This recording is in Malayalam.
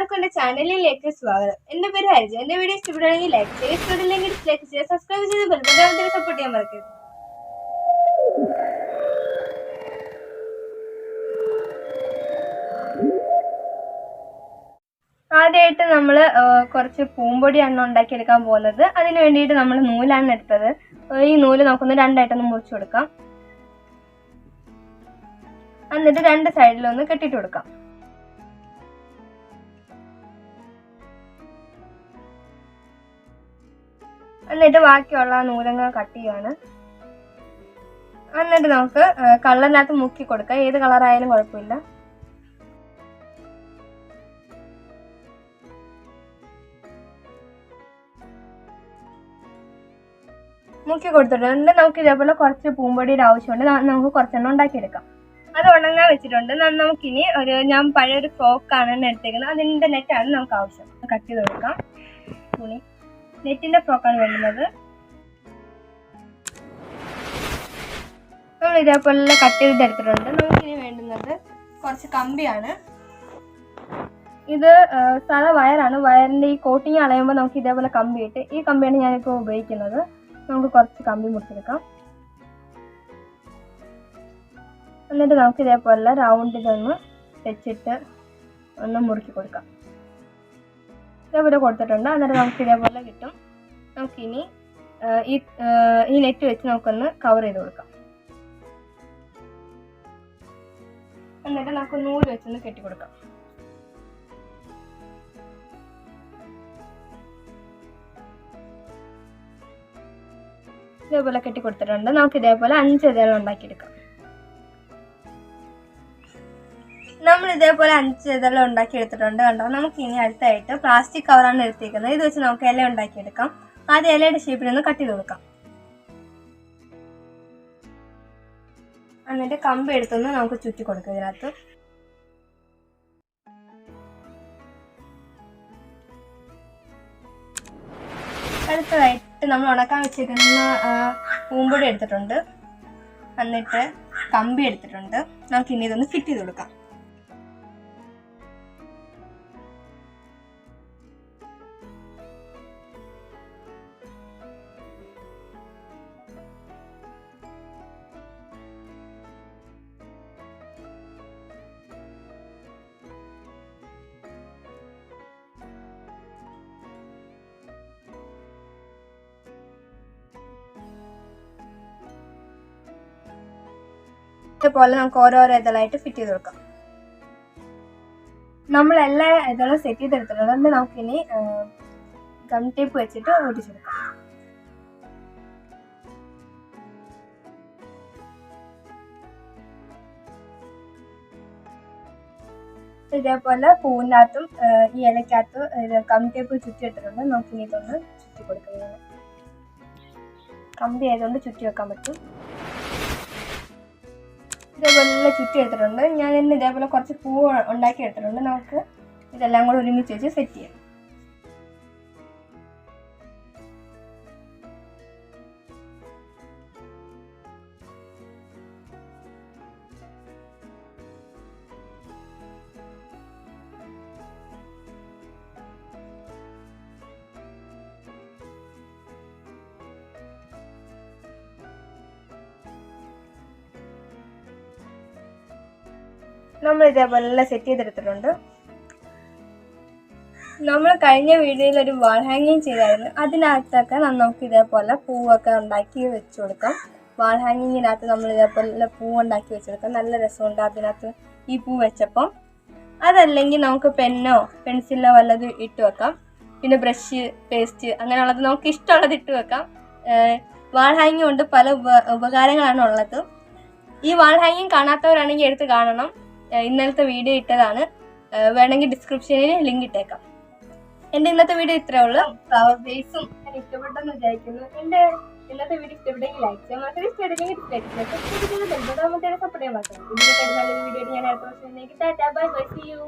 എല്ലാവർക്കും എന്റെ ചാനലിലേക്ക് സ്വാഗതം. എന്റെ പേര് ഹരിജ. എന്റെ വീഡിയോ ഇഷ്ടപ്പെടുകയാണെങ്കിൽ ലൈക്ക് ചെയ്യുക, ഇഷ്ടപ്പെട്ടില്ലെങ്കിൽ ഡിസ്ലൈക്ക് ചെയ്യുക, സബ്സ്ക്രൈബ് ചെയ്ത് ബെൽബട്ടൺ സപ്പോർട്ട് ചെയ്യാൻ മറക്കരുത്. ആദ്യമായിട്ട് നമ്മൾ കുറച്ച് പൂമ്പൊടിയാണ് ഉണ്ടാക്കിയെടുക്കാൻ പോകുന്നത്. അതിന് വേണ്ടിയിട്ട് നമ്മൾ നൂലാണ് എടുത്തത്. ഈ നൂല് നമുക്കൊന്ന് രണ്ടായിട്ടൊന്ന് മുറിച്ചു കൊടുക്കാം. എന്നിട്ട് രണ്ട് സൈഡിലൊന്ന് കെട്ടിട്ട് കൊടുക്കാം. എന്നിട്ട് ബാക്കിയുള്ള നൂലങ്ങ കട്ട് ചെയ്യാണ്. എന്നിട്ട് നമുക്ക് കളറിനകത്ത് മുക്കി കൊടുക്കാം. ഏത് കളറായാലും കുഴപ്പമില്ല. മുക്കി കൊടുത്തിട്ടുണ്ട്. നമുക്ക് ഇതേപോലെ കുറച്ച് പൂമ്പൊടിയുടെ ആവശ്യമുണ്ട്. നമുക്ക് കുറച്ചെണ്ണം ഉണ്ടാക്കിയെടുക്കാം. അത് ഉണങ്ങാൻ വെച്ചിട്ടുണ്ട്. നമുക്കിനി ഞാൻ പഴയൊരു ഫ്രോക്കാണ് എടുത്തേക്കുന്നത്. അതിൻ്റെ നെറ്റാണ് നമുക്ക് ആവശ്യം. കട്ട് ചെയ്ത് കൊടുക്കാം. തുണി നെറ്റിന്റെ ഫ്രോക്കാണ് വേണ്ടുന്നത്. നമ്മൾ ഇതേപോലെ കട്ട് ചെയ്തിട്ട് എടുത്തിട്ടുണ്ട്. നമുക്കിനി വേണ്ടുന്നത് കുറച്ച് കമ്പിയാണ്. ഇത് സാധാ വയറാണ്. വയറിന്റെ ഈ കോട്ടിങ് കളയുമ്പോൾ നമുക്ക് ഇതേപോലെ കമ്പി ഇട്ട്, ഈ കമ്പിയാണ് ഞാനിപ്പോൾ ഉപയോഗിക്കുന്നത്. നമുക്ക് കുറച്ച് കമ്പി മുറിച്ചെടുക്കാം. എന്നിട്ട് നമുക്ക് ഇതേപോലെ റൗണ്ടിലൊന്ന് വെച്ചിട്ട് ഒന്ന് മുറുക്കി കൊടുക്കാം. ഇതേപോലെ കൊടുത്തിട്ടുണ്ട്. എന്നിട്ട് നമുക്ക് ഇതേപോലെ കിട്ടും. നമുക്കിനി ഈ നെറ്റ് വെച്ച് നമുക്കൊന്ന് കവർ ചെയ്ത് കൊടുക്കാം. എന്നിട്ട് നമുക്ക് നൂല് വെച്ചൊന്ന് കെട്ടി കൊടുക്കാം. ഇതേപോലെ കെട്ടി കൊടുത്തിട്ടുണ്ട്. നമുക്ക് ഇതേപോലെ 5 ഇതളും ഉണ്ടാക്കിയെടുക്കാം. നമ്മൾ ഇതേപോലെ 5 ഇതെല്ലാം ഉണ്ടാക്കി എടുത്തിട്ടുണ്ട്. കണ്ടോ? നമുക്ക് ഇനി അടുത്തായിട്ട് പ്ലാസ്റ്റിക് കവറാണ് എടുത്തിരിക്കുന്നത്. ഇത് വെച്ച് നമുക്ക് ഇല ഉണ്ടാക്കിയെടുക്കാം. ആദ്യം ഇലയുടെ ഷേപ്പിലൊന്ന് കട്ട് ചെയ്ത് കൊടുക്കാം. എന്നിട്ട് കമ്പി എടുത്തൊന്ന് നമുക്ക് ചുറ്റി കൊടുക്കാം. ഇതിനകത്ത് അടുത്തതായിട്ട് നമ്മൾ ഉണക്കാൻ വെച്ചിരിക്കുന്ന പൂമ്പൊടി എടുത്തിട്ടുണ്ട്. എന്നിട്ട് കമ്പി എടുത്തിട്ടുണ്ട്. നമുക്ക് ഇനി ഇതൊന്ന് ഫിറ്റ് ചെയ്ത് കൊടുക്കാം. ഇതുപോലെ നമുക്ക് ഓരോരോ ഇതളായിട്ട് ഫിറ്റ് ചെയ്ത് കൊടുക്കാം. നമ്മൾ എല്ലാ ഇതളും സെറ്റ് ചെയ്തെടുത്തിട്ടുണ്ട്. അതുകൊണ്ട് നമുക്കിനി ഗം ടേപ്പ് വെച്ചിട്ട് ഒട്ടിച്ചെടുക്കാം. ഇതേപോലെ പൂവിനകത്തും ഈ ഇലക്കകത്തും ഗം ടേപ്പ് ചുറ്റി എടുത്തിട്ടുണ്ട്. നമുക്കിനി ഇതൊന്ന് ചുറ്റി കൊടുക്കുന്നത്. കമ്പി ആയതുകൊണ്ട് ചുറ്റി വെക്കാൻ പറ്റും. ഇതേപോലെ ചുറ്റി എടുത്തിട്ടുണ്ട്. ഞാൻ ഇന്ന് ഇതേപോലെ കുറച്ച് പൂവ് ഉണ്ടാക്കി എടുത്തിട്ടുണ്ട്. നമുക്ക് ഇതെല്ലാം കൂടെ ഒരുമിച്ച് വെച്ച് സെറ്റ് ചെയ്യാം. നമ്മൾ ഇതേപോലെ സെറ്റ് ചെയ്തെടുത്തിട്ടുണ്ട്. നമ്മൾ കഴിഞ്ഞ വീഡിയോയിൽ ഒരു വാൾ ഹാങ്ങിങ് ചെയ്തായിരുന്നു. അതിനകത്തൊക്കെ നമുക്ക് ഇതേപോലെ പൂവൊക്കെ ഉണ്ടാക്കി വെച്ച് കൊടുക്കാം. വാൾ ഹാങ്ങിങ്ങിനകത്ത് നമ്മൾ ഇതേപോലെ പൂവ് ഉണ്ടാക്കി വെച്ചെടുക്കാം. നല്ല രസമുണ്ട് അതിനകത്ത് ഈ പൂ വെച്ചപ്പം. അതല്ലെങ്കിൽ നമുക്ക് പെന്നോ പെൻസിലോ വല്ലതും ഇട്ട് വെക്കാം. പിന്നെ ബ്രഷ്, പേസ്റ്റ് അങ്ങനെയുള്ളത് നമുക്ക് ഇഷ്ടമുള്ളത് ഇട്ട് വെക്കാം. വാൾ ഹാങ്ങിങ് കൊണ്ട് പല ഉപകാരങ്ങളാണ് ഉള്ളത്. ഈ വാൾ ഹാങ്ങിങ് കാണാത്തവരാണെങ്കിൽ എടുത്ത് കാണണം. ഇന്നലത്തെ വീഡിയോ ഇട്ടതാണ്. വേണമെങ്കിൽ ഡിസ്ക്രിപ്ഷനിൽ ലിങ്ക് ഇട്ടേക്കാം. എൻ്റെ ഇന്നത്തെ വീഡിയോ ഇത്രയേ ഉള്ളൂ. ഫ്ലവർ ബേസും ഞാൻ ഇഷ്ടപ്പെട്ടെന്ന് വിചാരിക്കുന്നു. എൻ്റെ ഇന്നത്തെ വീഡിയോ ഇഷ്ടപ്പെട്ടെങ്കിൽ ലൈക്ക് ചെയ്യാൻ മാത്രമേ ഇഷ്ടപ്പെട്ടെങ്കിൽ ഡിസ്ലൈക്ക് ചെയ്യാം. സപ്പോർട്ട് ചെയ്യാൻ മാത്രമേ. ഇതിനൊക്കെ നല്ലൊരു വീഡിയോ ഞാൻ അടുത്ത ദിവസം tata bye bye, see U.